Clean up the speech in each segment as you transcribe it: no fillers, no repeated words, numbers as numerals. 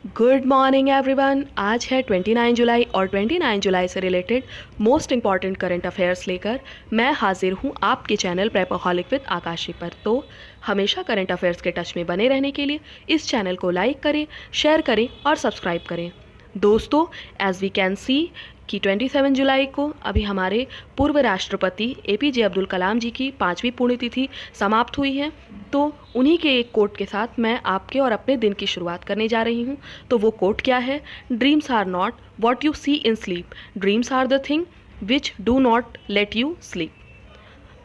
Good morning everyone. आज है 29 जुलाई और 29 जुलाई से related most important current affairs लेकर मैं हाजिर हूँ आपके चैनल प्रेपोहॉलिक विद आकाशी पर। तो हमेशा करंट अफेयर्स के टच में बने रहने के लिए इस चैनल को लाइक करें, शेयर करें और सब्सक्राइब करें। दोस्तों, एज वी कैन सी कि 27 जुलाई को अभी हमारे पूर्व राष्ट्रपति APJ अब्दुल कलाम जी की 5वीं पुण्यतिथि समाप्त हुई है। तो उन्हीं के एक कोट के साथ मैं आपके और अपने दिन की शुरुआत करने जा रही हूँ। तो वो कोट क्या है? Dreams are not what you see in sleep, dreams are the thing which do not let you sleep.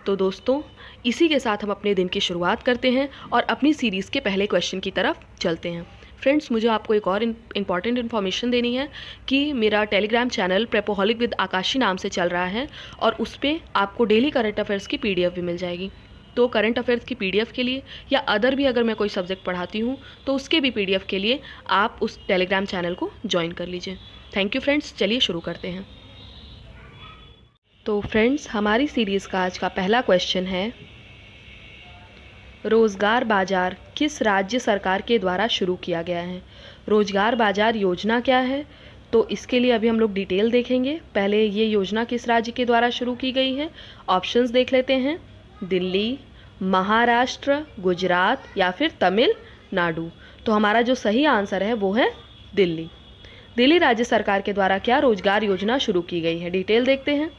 तो दोस्तों, इसी के साथ हम अपने दिन की शुरुआत करते हैं और अपनी सीरीज़ के पहले क्वेश्चन की तरफ चलते हैं। फ्रेंड्स, मुझे आपको एक और इम्पॉर्टेंट इन्फॉर्मेशन देनी है कि मेरा टेलीग्राम चैनल प्रेपोहॉलिक विद आकाशी नाम से चल रहा है और उस पर आपको डेली करंट अफेयर्स की PDF भी मिल जाएगी। तो करंट अफेयर्स की PDF के लिए या अदर भी अगर मैं कोई सब्जेक्ट पढ़ाती हूँ तो उसके भी PDF के लिए आप उस टेलीग्राम चैनल को ज्वाइन कर लीजिए। थैंक यू फ्रेंड्स, चलिए शुरू करते हैं। तो फ्रेंड्स, हमारी सीरीज़ का आज का पहला क्वेश्चन है, रोज़गार बाजार किस राज्य सरकार के द्वारा शुरू किया गया है? रोज़गार बाजार योजना क्या है? तो इसके लिए अभी हम लोग डिटेल देखेंगे। पहले ये योजना किस राज्य के द्वारा शुरू की गई है? ऑप्शंस देख लेते हैं। दिल्ली, महाराष्ट्र, गुजरात या फिर तमिलनाडु। तो हमारा जो सही आंसर है वो है दिल्ली। दिल्ली राज्य सरकार के द्वारा क्या रोजगार योजना शुरू की गई है? डिटेल देखते हैं।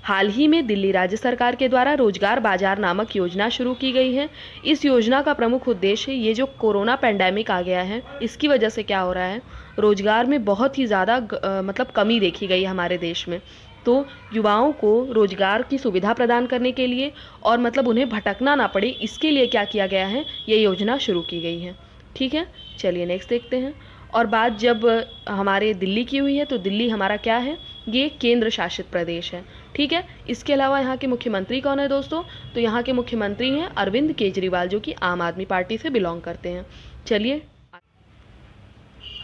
हाल ही में दिल्ली राज्य सरकार के द्वारा रोजगार बाजार नामक योजना शुरू की गई है। इस योजना का प्रमुख उद्देश्य ये जो कोरोना पैंडेमिक आ गया है, इसकी वजह से क्या हो रहा है, रोजगार में बहुत ही ज़्यादा मतलब कमी देखी गई है हमारे देश में। तो युवाओं को रोजगार की सुविधा प्रदान करने के लिए और मतलब उन्हें भटकना ना पड़े, इसके लिए क्या किया गया है, ये योजना शुरू की गई है। ठीक है, चलिए नेक्स्ट देखते हैं। और बात जब हमारे दिल्ली की हुई है तो दिल्ली हमारा क्या है, ये केंद्र शासित प्रदेश है। ठीक है, इसके अलावा यहाँ के मुख्यमंत्री कौन है दोस्तों? तो यहाँ के मुख्यमंत्री हैं अरविंद केजरीवाल, जो कि आम आदमी पार्टी से बिलोंग करते हैं। चलिए,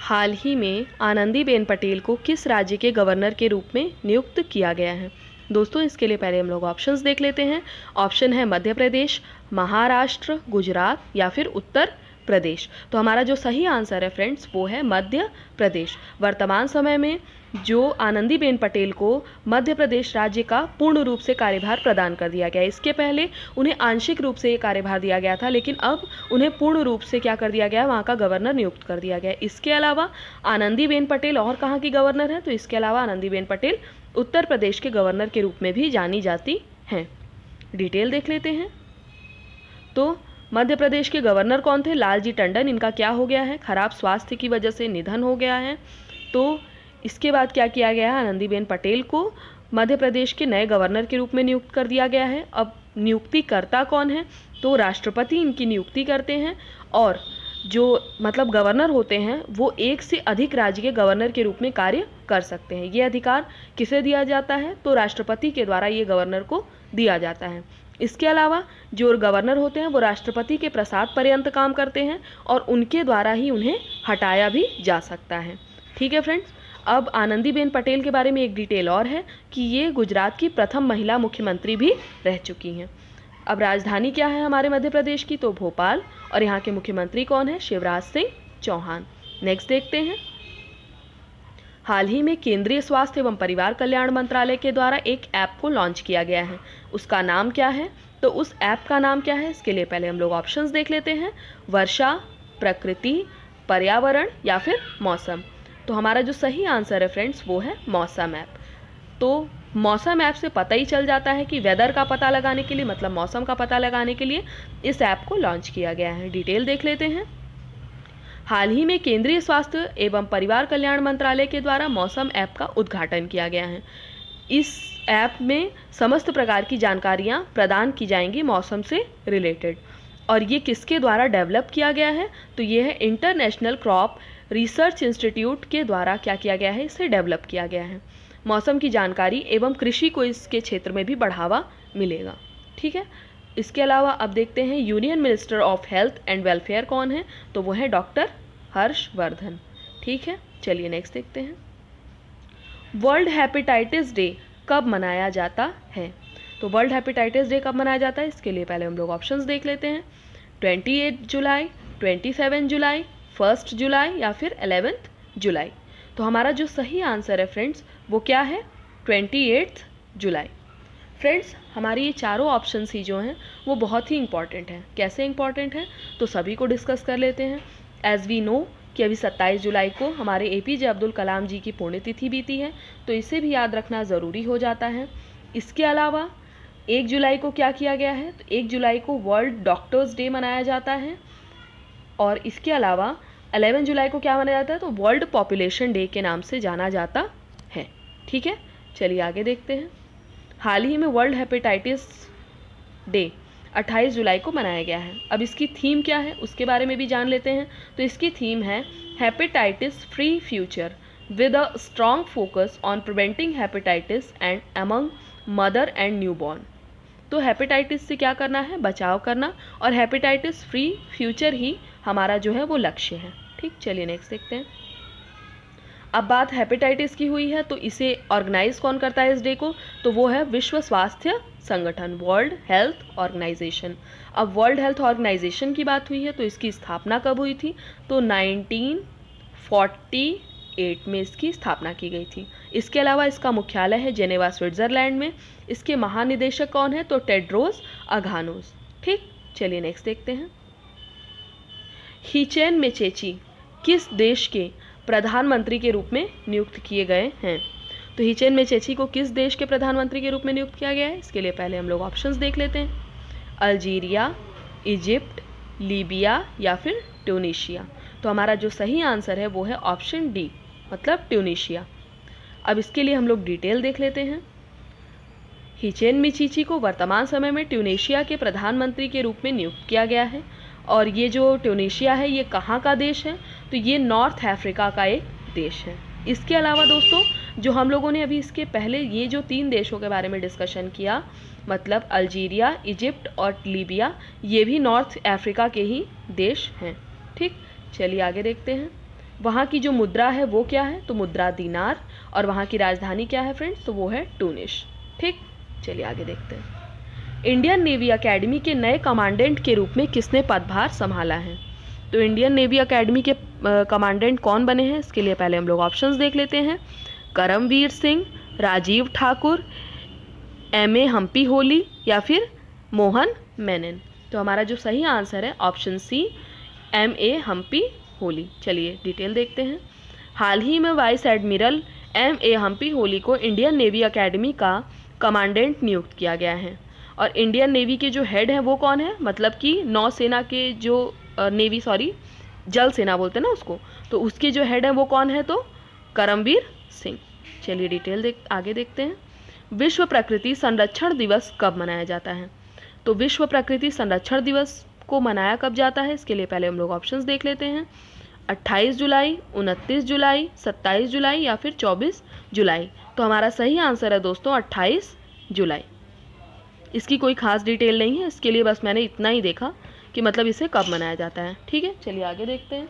हाल ही में आनंदीबेन पटेल को किस राज्य के गवर्नर के रूप में नियुक्त किया गया है? दोस्तों, इसके लिए पहले हम लोग ऑप्शंस देख लेते हैं। ऑप्शन है मध्य प्रदेश, महाराष्ट्र, गुजरात या फिर उत्तर प्रदेश। तो हमारा जो सही आंसर है फ्रेंड्स वो है मध्य प्रदेश। वर्तमान समय में जो आनंदीबेन पटेल को मध्य प्रदेश राज्य का पूर्ण रूप से कार्यभार प्रदान कर दिया गया है। इसके पहले उन्हें आंशिक रूप से ये कार्यभार दिया गया था, लेकिन अब उन्हें पूर्ण रूप से क्या कर दिया गया है, वहाँ का गवर्नर नियुक्त कर दिया गया है। इसके अलावा आनंदीबेन पटेल और कहाँ की गवर्नर है? तो इसके अलावा आनंदीबेन पटेल उत्तर प्रदेश के गवर्नर के रूप में भी जानी जाती हैं। डिटेल देख लेते हैं। तो मध्य प्रदेश के गवर्नर कौन थे? लालजी टंडन। इनका क्या हो गया है, खराब स्वास्थ्य की वजह से निधन हो गया है। तो इसके बाद क्या किया गया है, आनंदीबेन पटेल को मध्य प्रदेश के नए गवर्नर के रूप में नियुक्त कर दिया गया है। अब नियुक्तिकर्ता कौन है? तो राष्ट्रपति इनकी नियुक्ति करते हैं और जो मतलब गवर्नर होते हैं वो एक से अधिक राज्य के गवर्नर के रूप में कार्य कर सकते हैं। ये अधिकार किसे दिया जाता है? तो राष्ट्रपति के द्वारा ये गवर्नर को दिया जाता है। इसके अलावा जो गवर्नर होते हैं वो राष्ट्रपति के प्रसाद पर्यंत काम करते हैं और उनके द्वारा ही उन्हें हटाया भी जा सकता है। ठीक है फ्रेंड्स, अब आनंदीबेन पटेल के बारे में एक डिटेल और है कि ये गुजरात की प्रथम महिला मुख्यमंत्री भी रह चुकी हैं। अब राजधानी क्या है हमारे मध्य प्रदेश की? तो भोपाल। और यहाँ के मुख्यमंत्री कौन है? शिवराज सिंह चौहान। नेक्स्ट देखते हैं। हाल ही में केंद्रीय स्वास्थ्य एवं परिवार कल्याण मंत्रालय के द्वारा एक ऐप को लॉन्च किया गया है। उसका नाम क्या है? तो उस ऐप का नाम क्या है? इसके लिए पहले हम लोग ऑप्शंस देख लेते हैं। वर्षा, प्रकृति, पर्यावरण या फिर मौसम। तो हमारा जो सही आंसर है फ्रेंड्स वो है मौसम ऐप। तो मौसम ऐप से पता ही चल जाता है कि वेदर का पता लगाने के लिए, मतलब मौसम का पता लगाने के लिए इस ऐप को लॉन्च किया गया है। डिटेल देख लेते हैं। हाल ही में केंद्रीय स्वास्थ्य एवं परिवार कल्याण मंत्रालय के द्वारा मौसम ऐप का उद्घाटन किया गया है। इस ऐप में समस्त प्रकार की जानकारियां प्रदान की जाएंगी मौसम से रिलेटेड। और ये किसके द्वारा डेवलप किया गया है? तो ये है इंटरनेशनल क्रॉप रिसर्च इंस्टीट्यूट के द्वारा क्या किया गया है, इसे डेवलप किया गया है। मौसम की जानकारी एवं कृषि को इसके क्षेत्र में भी बढ़ावा मिलेगा। ठीक है, इसके अलावा अब देखते हैं union minister of health and welfare कौन है? तो वो है डॉक्टर हर्षवर्धन। ठीक है, चलिए नेक्स्ट देखते हैं। वर्ल्ड हेपेटाइटिस डे कब मनाया जाता है? तो वर्ल्ड हेपेटाइटिस डे कब मनाया जाता है? इसके लिए पहले हम लोग ऑप्शंस देख लेते हैं। 28 जुलाई, 27 जुलाई, 1 जुलाई या फिर 11 जुलाई। तो हमारा जो सही आंसर है फ्रेंड्स वो क्या है, 28 जुलाई। फ्रेंड्स हमारी ये चारों ऑप्शंस ही जो हैं वो बहुत ही इंपॉर्टेंट हैं। कैसे इंपॉर्टेंट हैं तो सभी को डिस्कस कर लेते हैं। एज वी नो कि अभी 27 जुलाई को हमारे APJ अब्दुल कलाम जी की पुण्यतिथि बीती है, तो इसे भी याद रखना ज़रूरी हो जाता है। इसके अलावा 1 जुलाई को क्या किया गया है, तो 1 जुलाई को वर्ल्ड डॉक्टर्स डे मनाया जाता है। और इसके अलावा 11 जुलाई को क्या मनाया जाता है, तो वर्ल्ड पॉपुलेशन डे के नाम से जाना जाता है। ठीक है, चलिए आगे देखते हैं। हाल ही में वर्ल्ड हेपेटाइटिस डे 28 जुलाई को मनाया गया है। अब इसकी थीम क्या है उसके बारे में भी जान लेते हैं। तो इसकी थीम है hepatitis free future with a strong focus on preventing hepatitis and among mother and newborn. तो हेपेटाइटिस से क्या करना है, बचाव करना, और हेपेटाइटिस फ्री फ्यूचर ही हमारा जो है वो लक्ष्य है। ठीक, चलिए नेक्स्ट देखते हैं। अब बात हेपेटाइटिस की हुई है तो इसे ऑर्गेनाइज कौन करता है इस डे को, तो वो है विश्व स्वास्थ्य संगठन, वर्ल्ड हेल्थ ऑर्गेनाइजेशन। अब वर्ल्ड हेल्थ ऑर्गेनाइजेशन की बात हुई है तो इसकी स्थापना कब हुई थी, तो 1948 में इसकी स्थापना की गई थी। इसके अलावा इसका मुख्यालय है जेनेवा स्विट्जरलैंड में। इसके महानिदेशक कौन है, तो टेड्रोस अघानोस। ठीक, चलिए नेक्स्ट देखते हैं। हिचेन मेचेची किस देश के प्रधानमंत्री के रूप में नियुक्त किए गए हैं। तो हिचेन मेचेची को किस देश के प्रधानमंत्री के रूप में नियुक्त किया गया है, इसके लिए पहले हम लोग ऑप्शंस देख लेते हैं। अल्जीरिया, इजिप्ट, लीबिया या फिर ट्यूनीशिया। तो हमारा जो सही आंसर है वो है ऑप्शन डी, मतलब ट्यूनीशिया। अब इसके लिए हम लोग डिटेल देख लेते हैं। हिचेन मेचेची को वर्तमान समय में ट्यूनीशिया के प्रधानमंत्री के रूप में नियुक्त किया गया है। और ये जो ट्यूनीशिया है ये कहाँ का देश है, तो ये नॉर्थ अफ्रीका का एक देश है। इसके अलावा दोस्तों जो हम लोगों ने अभी इसके पहले ये जो 3 देशों के बारे में डिस्कशन किया, मतलब अल्जीरिया, इजिप्ट और लीबिया, ये भी नॉर्थ अफ्रीका के ही देश हैं। ठीक, चलिए आगे देखते हैं। वहाँ की जो मुद्रा है वो क्या है, तो मुद्रा दीनार, और वहाँ की राजधानी क्या है फ्रेंड्स, तो वो है टूनिस। ठीक, चलिए आगे देखते हैं। इंडियन नेवी अकेडमी के नए कमांडेंट के रूप में किसने पदभार संभाला है। तो इंडियन नेवी अकेडमी के कमांडेंट कौन बने हैं, इसके लिए पहले हम लोग ऑप्शंस देख लेते हैं। करमवीर सिंह, राजीव ठाकुर, MA हम्पी होली या फिर मोहन मेनन। तो हमारा जो सही आंसर है option C, MA Hampiholi. चलिए डिटेल देखते हैं। हाल ही में vice admiral MA Hampiholi को इंडियन नेवी अकेडमी का कमांडेंट नियुक्त किया गया है। और इंडियन नेवी के जो हेड हैं वो कौन है, मतलब कि नौसेना के जो जल सेना बोलते हैं ना उसको, तो उसके जो हेड हैं वो कौन है, तो करमवीर सिंह। चलिए डिटेल आगे देखते हैं। विश्व प्रकृति संरक्षण दिवस कब मनाया जाता है। तो विश्व प्रकृति संरक्षण दिवस को मनाया कब जाता है, इसके लिए पहले हम लोग ऑप्शंस देख लेते हैं। 28 जुलाई, 29 जुलाई, 27 जुलाई या फिर 24 जुलाई। तो हमारा सही आंसर है दोस्तों 28 जुलाई। इसकी कोई खास डिटेल नहीं है, इसके लिए बस मैंने इतना ही देखा कि मतलब इसे कब मनाया जाता है। ठीक है, चलिए आगे देखते हैं।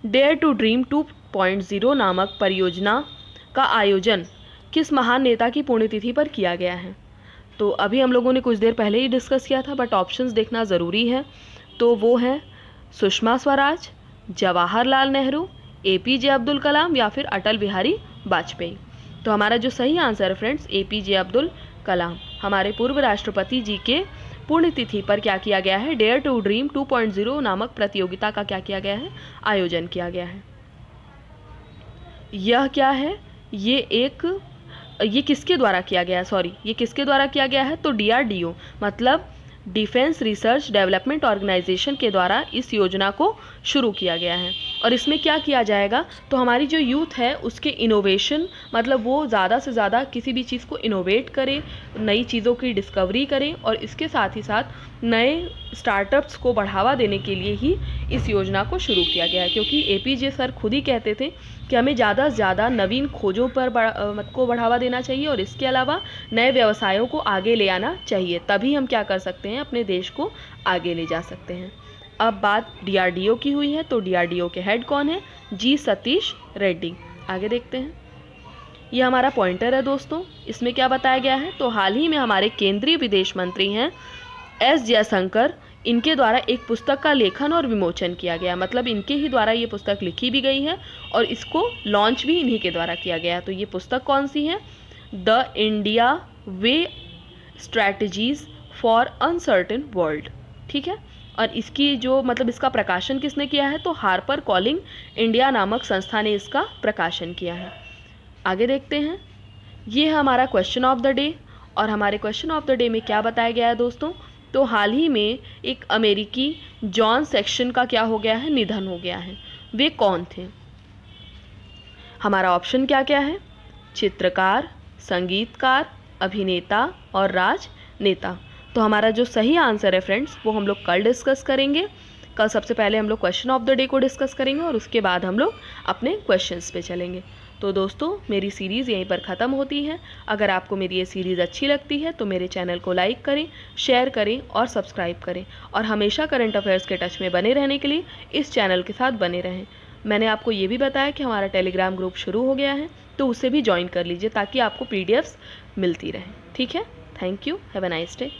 डेयर टू ड्रीम 2.0 नामक परियोजना का आयोजन किस महान नेता की पुण्यतिथि पर किया गया है। तो अभी हम लोगों ने कुछ देर पहले ही डिस्कस किया था, बट ऑप्शंस देखना ज़रूरी है। तो वो है सुषमा स्वराज, जवाहरलाल नेहरू, APJ अब्दुल कलाम या फिर अटल बिहारी वाजपेयी। तो हमारा जो सही आंसर है फ्रेंड्स APJ अब्दुल कलाम। हमारे पूर्व राष्ट्रपति जी के पुण्यतिथि पर क्या किया गया है, डेयर टू ड्रीम 2.0 नामक प्रतियोगिता का क्या किया गया है, आयोजन किया गया है। यह क्या है, ये किसके द्वारा किया गया है, ये किसके द्वारा किया गया है, तो DRDO मतलब डिफेंस रिसर्च डेवलपमेंट ऑर्गेनाइजेशन के द्वारा इस योजना को शुरू किया गया है। और इसमें क्या किया जाएगा, तो हमारी जो यूथ है उसके इनोवेशन, मतलब वो ज़्यादा से ज़्यादा किसी भी चीज़ को इनोवेट करे, नई चीज़ों की डिस्कवरी करें, और इसके साथ ही साथ नए स्टार्टअप्स को बढ़ावा देने के लिए ही इस योजना को शुरू किया गया है। क्योंकि APJ सर खुद ही कहते थे कि हमें ज़्यादा से ज़्यादा नवीन खोजों पर को बढ़ावा देना चाहिए, और इसके अलावा नए व्यवसायों को आगे ले आना चाहिए, तभी हम क्या कर सकते हैं, अपने देश को आगे ले जा सकते हैं। अब बात DRDO की हुई है, तो DRDO के हेड कौन है, G सतीश रेड्डी। आगे देखते हैं। ये हमारा पॉइंटर है दोस्तों, इसमें क्या बताया गया है, तो हाल ही में हमारे केंद्रीय विदेश मंत्री हैं S जयशंकर इनके द्वारा एक पुस्तक का लेखन और विमोचन किया गया, मतलब इनके ही द्वारा ये पुस्तक लिखी भी गई है और इसको लॉन्च भी इन्हीं के द्वारा किया गया। तो ये पुस्तक कौन सी है? The India way strategies for uncertain world. ठीक है, और इसकी जो मतलब इसका प्रकाशन किसने किया है? तो हार्पर कॉलिंग इंडिया नामक संस्था ने इसका प्रकाशन किया है। आगे देखते हैं, ये है हमारा क्वेश्चन ऑफ द डे। और हमारे क्वेश्चन ऑफ द डे में क्या बताया गया है दोस्तों? तो हाल ही में एक अमेरिकी जॉन सेक्शन का क्या हो गया है? निधन हो गया है। वे कौन थे? हमारा ऑप्शन क्या क्या है? चित्रकार, संगीतकार, अभिनेता और राजनेता। तो हमारा जो सही आंसर है फ्रेंड्स वो हम लोग कल डिस्कस करेंगे। कल सबसे पहले हम लोग क्वेश्चन ऑफ द डे को डिस्कस करेंगे और उसके बाद हम लोग अपने क्वेश्चंस पे चलेंगे। तो दोस्तों मेरी सीरीज़ यहीं पर ख़त्म होती है। अगर आपको मेरी ये सीरीज़ अच्छी लगती है तो मेरे चैनल को लाइक करें, शेयर करें और सब्सक्राइब करें, और हमेशा करंट अफेयर्स के टच में बने रहने के लिए इस चैनल के साथ बने रहें। मैंने आपको ये भी बताया कि हमारा टेलीग्राम ग्रुप शुरू हो गया है, तो उसे भी ज्वाइन कर लीजिए ताकि आपको PDFs मिलती रहें। ठीक है, thank you, have a nice day.